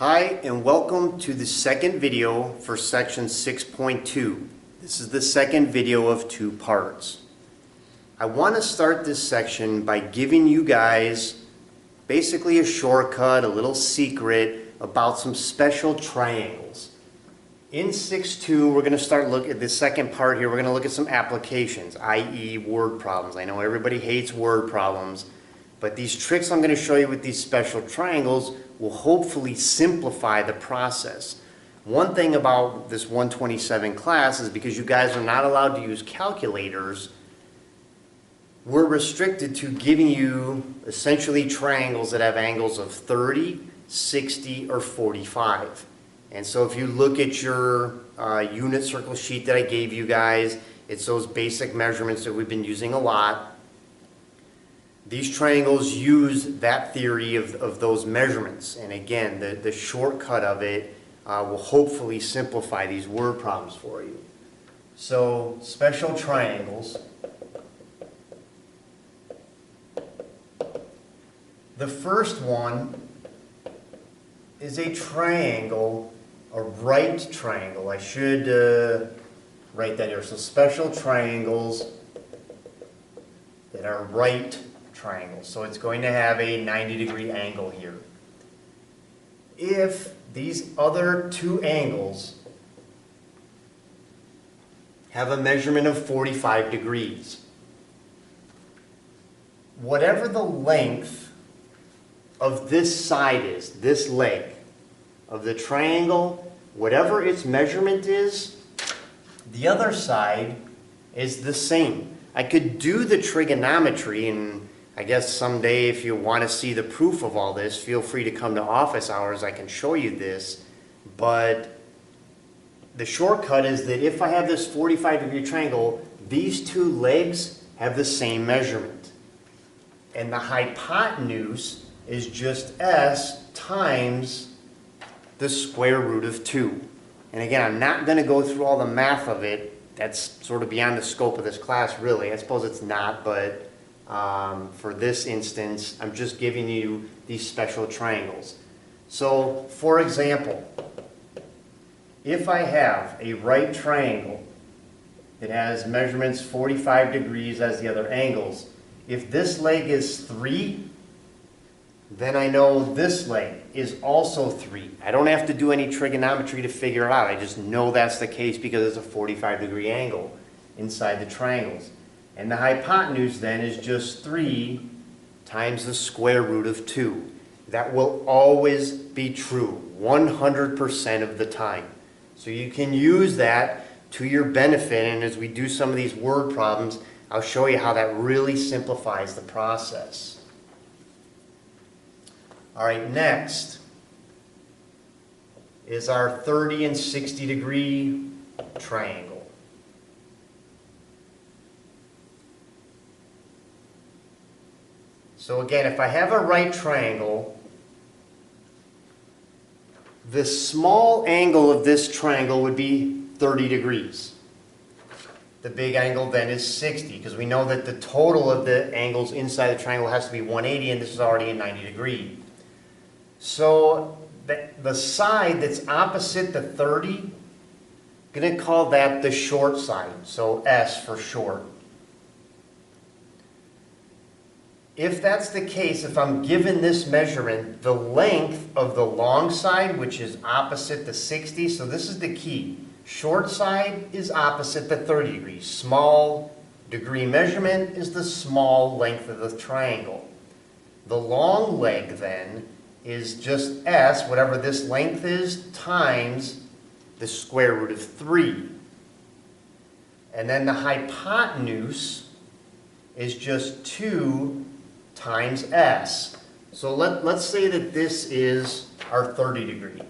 Hi, and welcome to the second video for section 6.2. This is the second video of two parts. I want to start this section by giving you guys basically a shortcut, a little secret about some special triangles. In 6.2, we're going to start looking at the second part here. We're going to look at some applications, i.e. word problems. I know everybody hates word problems, but these tricks I'm going to show you with these special triangles will hopefully simplify the process. One thing about this 127 class is because you guys are not allowed to use calculators, we're restricted to giving you essentially triangles that have angles of 30, 60, or 45. And so if you look at your unit circle sheet that I gave you guys, it's those basic measurements that we've been using a lot. These triangles use that theory of those measurements. And again, the shortcut of it will hopefully simplify these word problems for you. So, special triangles. The first one is a triangle, a right triangle. I should write that here. So special triangles that are right triangles. So it's going to have a 90-degree angle here. If these other two angles have a measurement of 45 degrees, whatever the length of this side is, this leg of the triangle, whatever its measurement is, the other side is the same. I could do the trigonometry, and I guess someday if you want to see the proof of all this, feel free to come to office hours. I can show you this. But the shortcut is that if I have this 45-degree triangle, these two legs have the same measurement. And the hypotenuse is just s times the square root of 2. And again, I'm not going to go through all the math of it. That's sort of beyond the scope of this class, really. I suppose it's not, but for this instance, I'm just giving you these special triangles. So, for example, if I have a right triangle that has measurements 45 degrees as the other angles, if this leg is 3, then I know this leg is also 3. I don't have to do any trigonometry to figure it out. I just know that's the case because it's a 45-degree angle inside the triangles. And the hypotenuse then is just 3 times the square root of 2. That will always be true 100% of the time. So you can use that to your benefit, and as we do some of these word problems, I'll show you how that really simplifies the process. All right, next is our 30 and 60 degree triangle. So again, if I have a right triangle, the small angle of this triangle would be 30 degrees. The big angle then is 60, because we know that the total of the angles inside the triangle has to be 180, and this is already a 90 degree. So the side that's opposite the 30, I'm going to call that the short side, so S for short. If that's the case, if I'm given this measurement, the length of the long side, which is opposite the 60, so this is the key. Short side is opposite the 30 degrees. Small degree measurement is the small length of the triangle. The long leg then is just S, whatever this length is, times the square root of 3. And then the hypotenuse is just 2 times S. So let's say that this is our 30 degree.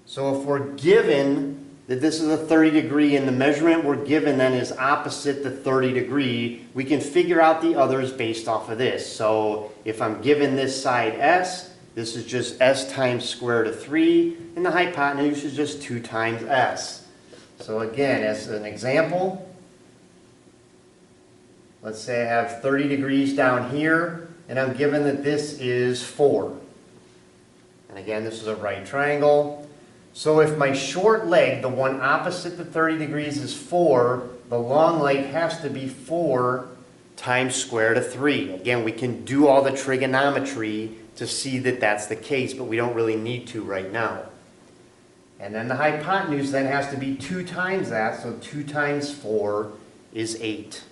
So if we're given that this is a 30 degree and the measurement we're given then is opposite the 30 degree, we can figure out the others based off of this. So if I'm given this side S, this is just S times square root of 3, and the hypotenuse is just 2 times S. So again, as an example, let's say I have 30 degrees down here, and I'm given that this is 4. And again, this is a right triangle. So if my short leg, the one opposite the 30 degrees, is 4, the long leg has to be 4 times square root of 3. Again, we can do all the trigonometry to see that that's the case, but we don't really need to right now. And then the hypotenuse then has to be 2 times that, so 2 times 4 is 8.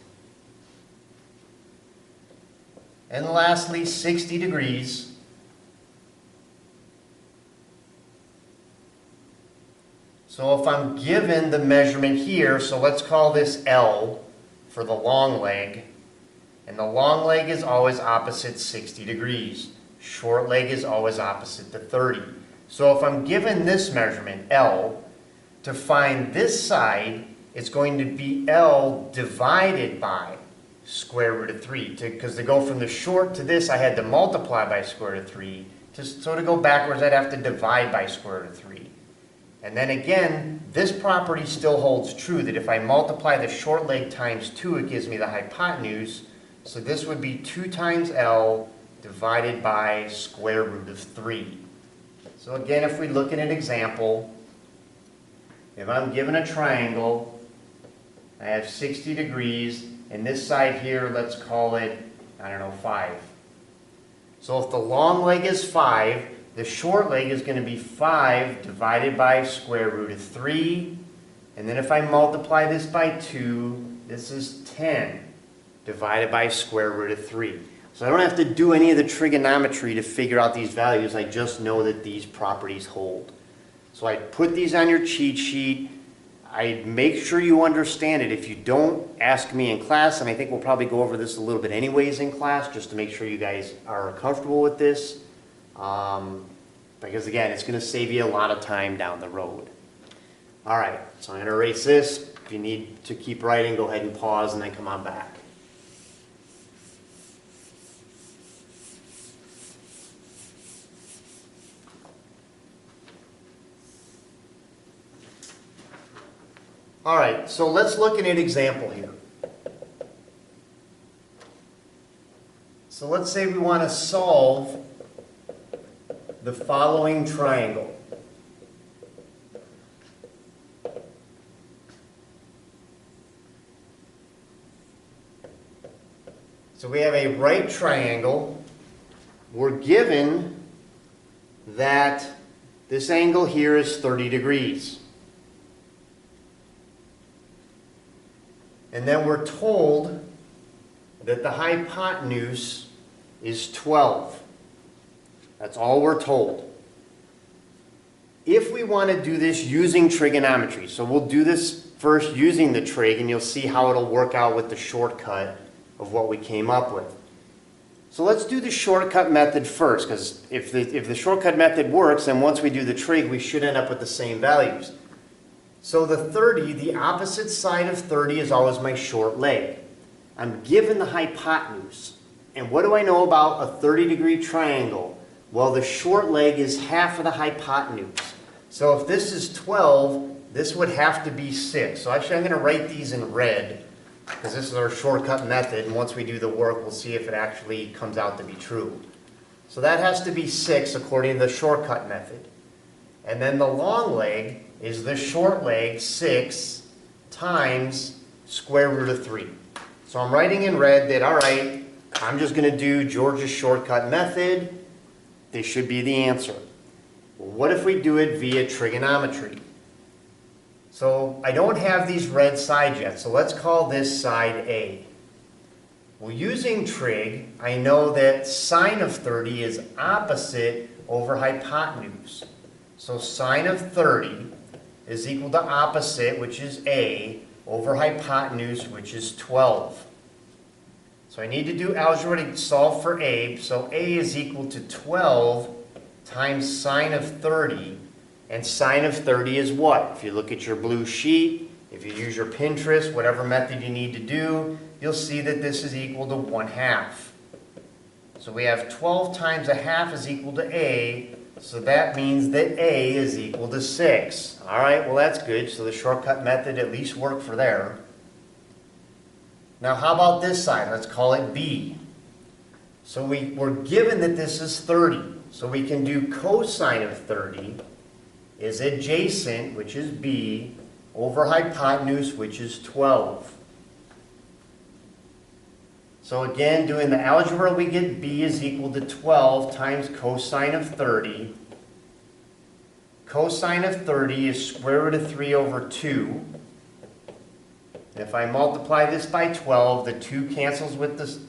And lastly, 60 degrees. So if I'm given the measurement here, so let's call this L for the long leg, and the long leg is always opposite 60 degrees. Short leg is always opposite to 30. So if I'm given this measurement, L, to find this side, it's going to be L divided by square root of 3. Because to go from the short to this, I had to multiply by square root of 3. So to go backwards, I'd have to divide by square root of 3. And then again, this property still holds true, that if I multiply the short leg times 2, it gives me the hypotenuse. So this would be 2 times L divided by square root of 3. So again, if we look at an example, if I'm given a triangle, I have 60 degrees, and this side here, let's call it, 5. So if the long leg is 5, the short leg is going to be 5 divided by square root of 3. And then if I multiply this by 2, this is 10 divided by square root of 3. So I don't have to do any of the trigonometry to figure out these values. I just know that these properties hold. So I put these on your cheat sheet. I make sure you understand it. If you don't, ask me in class, and I think we'll probably go over this a little bit anyways in class, just to make sure you guys are comfortable with this. Because again, it's going to save you a lot of time down the road. All right, so I'm going to erase this. If you need to keep writing, go ahead and pause and then come on back. All right, so let's look at an example here. So let's say we want to solve the following triangle. So we have a right triangle. We're given that this angle here is 30 degrees. And then we're told that the hypotenuse is 12. That's all we're told. If we want to do this using trigonometry, so we'll do this first using the trig, and you'll see how it'll work out with the shortcut of what we came up with. So let's do the shortcut method first, because if the shortcut method works, then once we do the trig, we should end up with the same values. So the 30, the opposite side of 30 is always my short leg. I'm given the hypotenuse. And what do I know about a 30-degree triangle? Well, the short leg is half of the hypotenuse. So if this is 12, this would have to be 6. So actually I'm going to write these in red, because this is our shortcut method, and once we do the work, we'll see if it actually comes out to be true. So that has to be 6 according to the shortcut method. And then the long leg is the short leg, 6 times square root of 3. So I'm writing in red that, all right, I'm just going to do George's shortcut method. This should be the answer. Well, what if we do it via trigonometry? So I don't have these red sides yet, so let's call this side A. Well, using trig, I know that sine of 30 is opposite over hypotenuse. So sine of 30 is equal to opposite, which is A, over hypotenuse, which is 12. So I need to do algebra to solve for A. So A is equal to 12 times sine of 30. And sine of 30 is what? If you look at your blue sheet, if you use your Pinterest, whatever method you need to do, you'll see that this is equal to 1/2. So we have 12 times 1/2 is equal to A. So that means that A is equal to 6. All right, well that's good. So the shortcut method at least worked for there. Now how about this side? Let's call it B. So we're given that this is 30. So we can do cosine of 30 is adjacent, which is b, over hypotenuse, which is 12. So again, doing the algebra, we get b is equal to 12 times cosine of 30. Cosine of 30 is square root of 3 over 2. And if I multiply this by 12, the 2 cancels with this,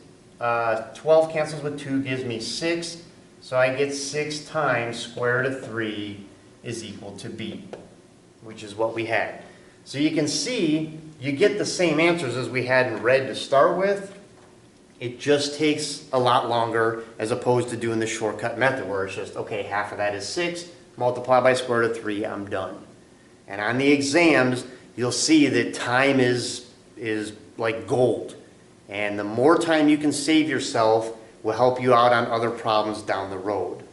12 cancels with 2 gives me 6. So I get 6 times square root of 3 is equal to b, which is what we had. So you can see you get the same answers as we had in red to start with. It just takes a lot longer as opposed to doing the shortcut method where it's just, okay, half of that is 6, multiply by square root of 3, I'm done. And on the exams, you'll see that time is like gold. And the more time you can save yourself will help you out on other problems down the road.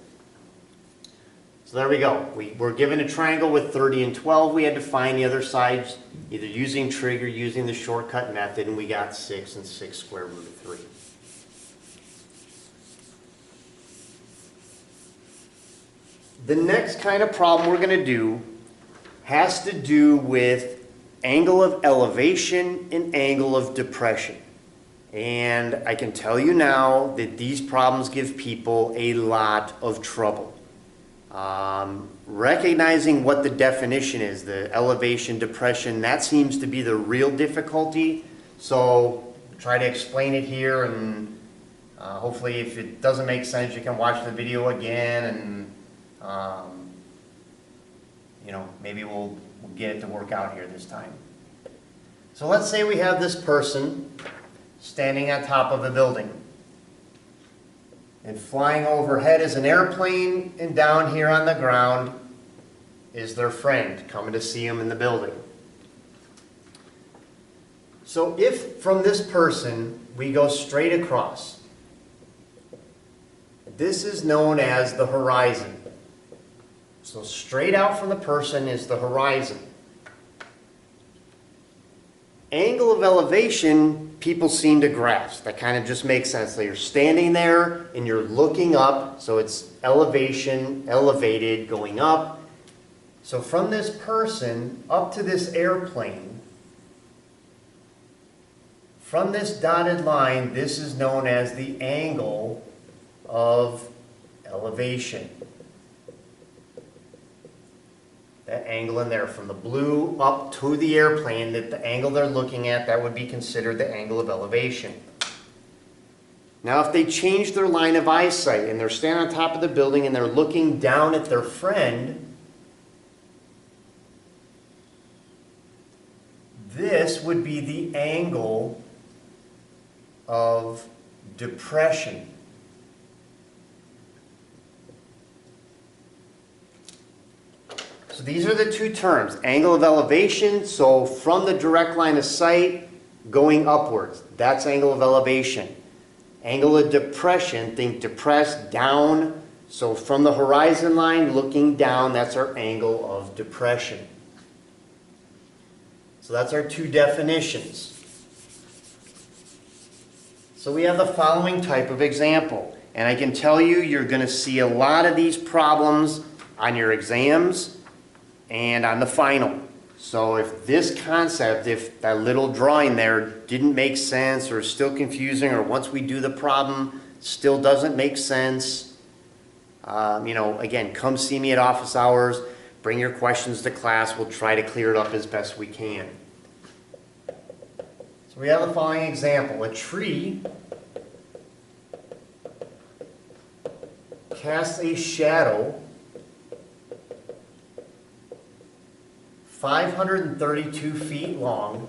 So there we go. We're given a triangle with 30 and 12. We had to find the other sides either using trig or using the shortcut method, and we got 6 and 6 square root of 3. The next kind of problem we're going to do has to do with angle of elevation and angle of depression. And I can tell you now that these problems give people a lot of trouble. Recognizing what the definition is, the elevation, depression, that seems to be the real difficulty. So try to explain it here, and hopefully if it doesn't make sense, you can watch the video again, and you know, maybe we'll get it to work out here this time. So let's say we have this person standing on top of a building. And flying overhead is an airplane, and down here on the ground is their friend coming to see them in the building. So if from this person we go straight across, this is known as the horizon. So straight out from the person is the horizon. Angle of elevation, people seem to grasp. That kind of just makes sense. So you're standing there and you're looking up, so it's elevation, elevated, going up. So from this person up to this airplane, from this dotted line, this is known as the angle of elevation. That angle in there, from the blue up to the airplane, that the angle they're looking at, that would be considered the angle of elevation. Now if they change their line of eyesight and they're standing on top of the building and they're looking down at their friend, this would be the angle of depression. So these are the two terms, angle of elevation, so from the direct line of sight going upwards, that's angle of elevation. Angle of depression, think depressed, down, so from the horizon line looking down, that's our angle of depression. So that's our two definitions. So we have the following type of example, and I can tell you you're going to see a lot of these problems on your exams and on the final. So if this concept, if that little drawing there didn't make sense or is still confusing, or once we do the problem still doesn't make sense, you know, again, come see me at office hours, bring your questions to class, we'll try to clear it up as best we can. So we have the following example. A tree casts a shadow 532 feet long.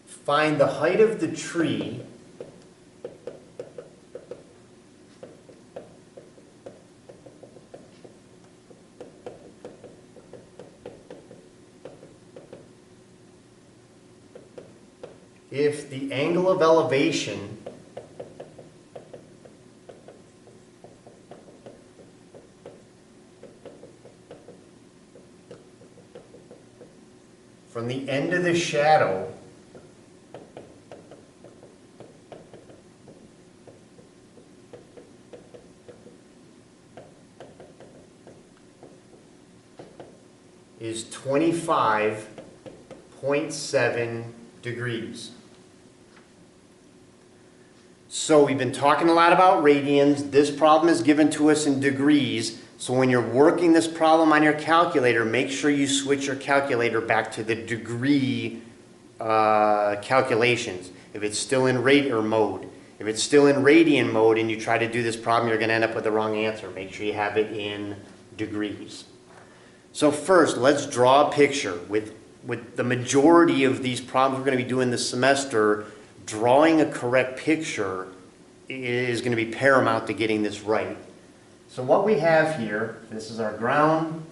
Find the height of the tree if the angle of elevation from the end of the shadow is 25.7 degrees. So we've been talking a lot about radians. This problem is given to us in degrees. So when you're working this problem on your calculator, make sure you switch your calculator back to the degree calculations. If it's still in radian mode. If it's still in radian mode and you try to do this problem, you're going to end up with the wrong answer. Make sure you have it in degrees. So first, let's draw a picture. With the majority of these problems we're going to be doing this semester, drawing a correct picture is going to be paramount to getting this right. So what we have here, this is our ground.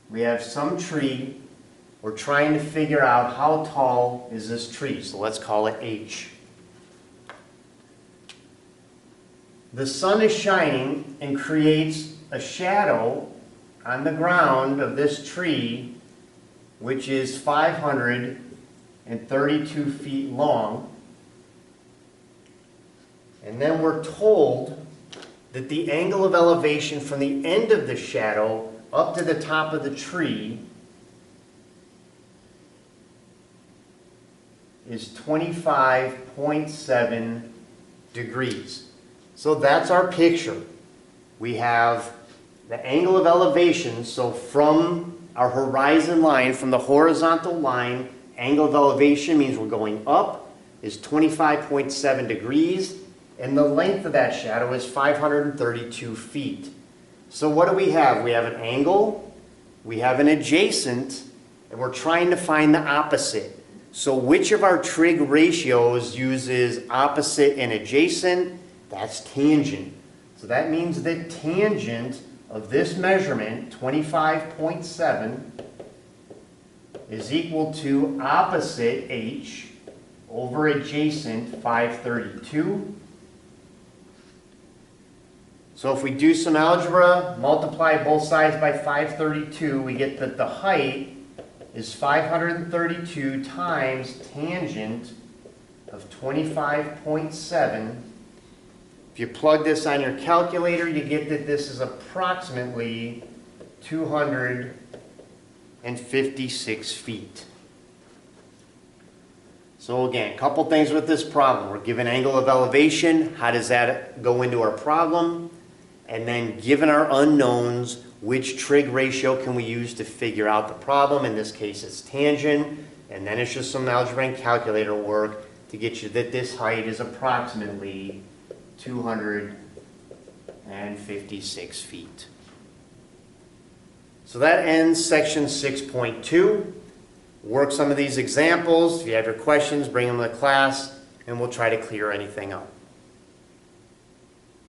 We have some tree. We're trying to figure out how tall is this tree. So let's call it H. The sun is shining and creates a shadow on the ground of this tree, which is 532 feet long. And then we're told that the angle of elevation from the end of the shadow up to the top of the tree is 25.7 degrees. So that's our picture. We have the angle of elevation, so from our horizon line, from the horizontal line, angle of elevation means we're going up, is 25.7 degrees, and the length of that shadow is 532 feet. So what do we have? We have an angle, we have an adjacent, and we're trying to find the opposite. So which of our trig ratios uses opposite and adjacent? That's tangent. So that means that tangent of this measurement, 25.7, is equal to opposite H over adjacent 532. So if we do some algebra, multiply both sides by 532, we get that the height is 532 times tangent of 25.7. If you plug this on your calculator, you get that this is approximately 256 feet. So again, a couple things with this problem. We're given angle of elevation. How does that go into our problem? And then given our unknowns, which trig ratio can we use to figure out the problem? In this case, it's tangent. And then it's just some algebra and calculator work to get you that this height is approximately 256 feet. So that ends section 6.2. Work some of these examples. If you have your questions, bring them to class, and we'll try to clear anything up.